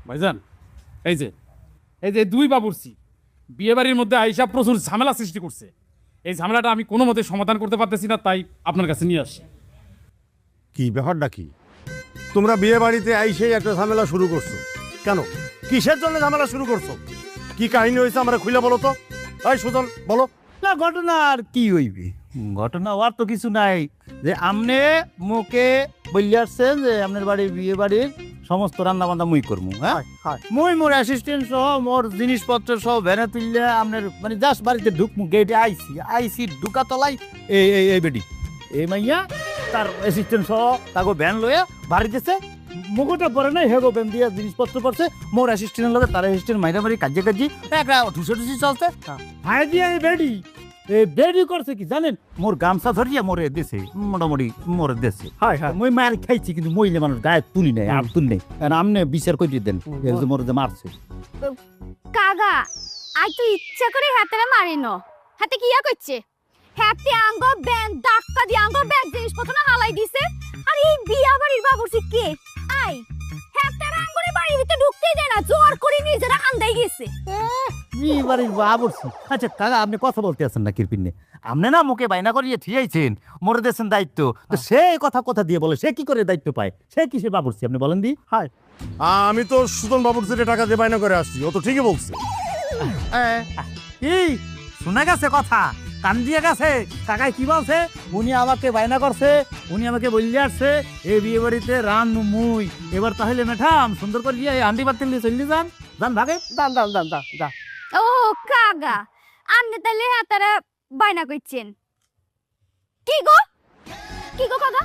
ভাইজান এই যে দুই বাবুর্চি বিয়ে বাড়ির মধ্যে আইসা প্রচুর ঝামেলা সৃষ্টি করছে। এই ঝামেলাটা আমি কোনো মতে সমাধান করতে পারতেছি না, তাই আপনার কাছে নিয়ে আসি। কি ব্যাপারটা কি? তোমরা বিয়ে বাড়িতে আইসেই একটা ঝামেলা শুরু করছো কেন? কিসের জন্য ঝামেলা শুরু করছো? কি কাহিনী হয়েছে আমরা খুলে বলো তো। এই সুজন বলো। না ঘটনা আর কি হইবে, ঘটনা আর তো কিছু নাই। যে আমনে মুখে বললে আসছেন যে আপনার বাড়ির বিয়ে বাড়ির সমস্ত রান্না বান্না মুই করবো। হ্যাঁ মুই মোর অ্যাসিস্ট্যান্ট সহ মোর জিনিসপত্র সহ ভ্যানে তুললে আপনার মানে জাস্ট বাড়িতে ঢুকমু, গেটে আইসি ঢুকা তলাই এই বেডি এই মাইয়া তার অ্যাসিস্ট্যান্ট সহ তাকে ভ্যান লইয়া বাড়ি গেছে। মুখটা পরে নাই হেগো ব্যান দিয়া জিনিসপত্র পড়ছে। মোর অ্যাসিস্ট্যান্টের লগে তার অ্যাসিস্ট্যান্ট মাইরামারি কাজে একটা ঠুসি চলছে। হাই দিয়া এই বেডি বেডি করছে কি জানেন? মোর গামছা ধরিয়া মোরে দেশে মোটামুটি মোরে দেশে। মই মার খাইছি কিন্তু মহিলা মানুষ গায়ে তুলি নাই, আর তুলি নাই। আমনে বিচার করে দেন মোরে যে মারছে। কাগা আই তো ইচ্ছা করে হাতেরা মারিন, হাতে কিয়া করছে? হাতে আঙ্গ ব্যান ধাক্কা দিয়ে আঙ্গ ব্যাগ জিনিসপত্র না হালাই দিছে। আর এই বিয়া বাড়ির বাবুর্চি কে? আই হাতের আঙ্গুরে বাড়ির ভিতরে ঢুকতেই দেয় না, জোর করে নিজেরা আন্দাই গেছে। বিয়ে বাড়ির বাবুর্চি। আচ্ছা কাকা আপনি কথা বলতে আছেন না কিরপিনে? আপনি না মুখে বাইনা করিয়ে ঠিয়াইছেন মোরে দেশের দায়িত্ব, তো সে কথা দিয়ে বলে সে কি করে দায়িত্ব পায়? সে কিসের বাবুর্চি আপনি বলেন দি? হাই আমি তো সুজন বাবুর থেকে টাকা দিয়ে বায়না করে আসছি, ও তো ঠিকই বলছে। কি শোনা গেছে কথা? কান দিয়ে গেছে? কাকাই কি বলছে? উনি আমাকে বায়না করছে, উনি আমাকে বললে আসছে এই বিয়ে বাড়িতে রান মুই। এবার তাহলে ম্যাডাম সুন্দর করে দিয়ে আন্ডি বাতিল দিয়ে চলে যান ভাগে। দান। ও কাগা আপনি তাহলে হাতারা বাইনা করছেন? কি গো কাগা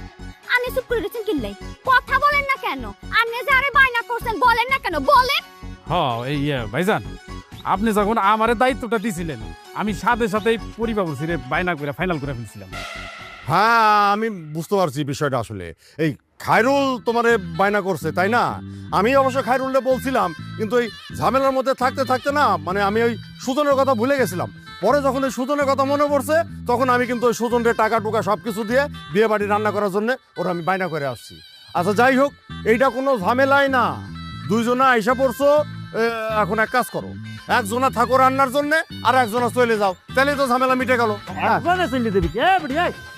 আপনি চুপ করে রয়েছেন কিল্লাই? কথা বলেন না কেন? আপনি যারে বাইনা করছেন বলেন না কেন? বলেন। এই ভাইজান আপনি যখন আমারে দায়িত্বটা দিছিলেন আমি সাথে সাথেই পরিবাবুর্চিরে বায়না করে ফাইনাল করে ফেলছিলাম। হ্যাঁ আমি বুঝতে পারছি বিষয়টা। আসলে এই খায়রুল তোমারে বায়না করছে তাই না? আমি অবশ্য খায়রুলকে বলছিলাম, কিন্তু এই ঝামেলার মধ্যে থাকতে থাকতে না মানে আমি ওই সুজনের কথা ভুলে গেছিলাম। পরে যখন ওই সুজনের কথা মনে পড়ছে তখন আমি কিন্তু ওই সুজনের টাকা টুকা সব কিছু দিয়ে বিয়ে বাড়ি রান্না করার জন্য ওরা আমি বায়না করে আসছি। আচ্ছা যাই হোক, এইটা কোনো ঝামেলাই না। দুইজনা আইসা পড়ছো, এখন এক কাজ করো, একজনা থাকো রান্নার জন্য আর একজনা চলে যাও, তাহলে তো ঝামেলা মিটে গেল। একজনে চলে দেবি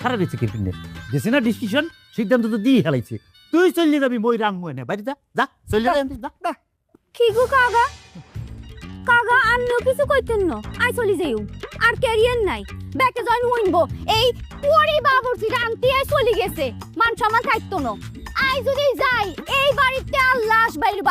খারাপ হয়েছে কিরপিনে গেছে না ডিসিশন সিদ্ধান্ত তো দিয়ে হেলাইছে। তুই চলে যাবি মই রাং মই না বাড়ি যা চলে যা। কি গো কাগা অন্য কিছু কইতেন না? আই চলি যাইও আর ক্যারিয়ার নাই, ব্যাকে জয়েন হইনবো। এই পরি বাবুর্চি রান্তি আই চলি গেছে, মান সম্মান থাকতো না। আই যদি যাই এই বাড়িতে আল্লাহ বাইরে